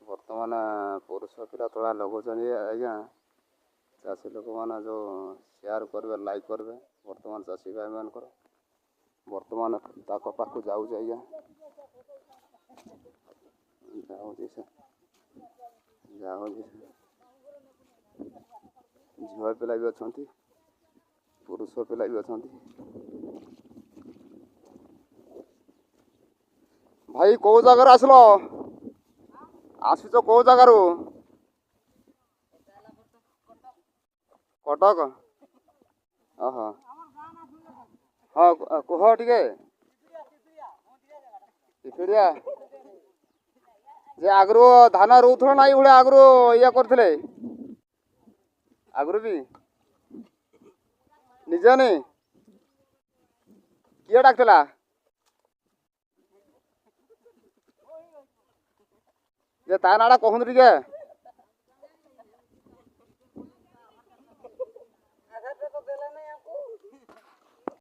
बर्तमान पुरुष पिला तोड़ा लगुचन आज्ञा चाषी लोक मैंने जो शेयर करेंगे लाइक करेंगे बर्तमान चाषी भाई मान बर्तमान पाक जाऊँ आज्ञा जाऊँ झील पिला भी अच्छा पुरुष पिला भी अच्छा भाई कौ जगार आसल आसुच कौ जगार कटक ओह हाँ कह टे पिपड़िया जे आगु धान रोथ ना ये आगु ये करते आगु भी निजे नहीं किए डाकला जे ता नाड़ा कहूँ टे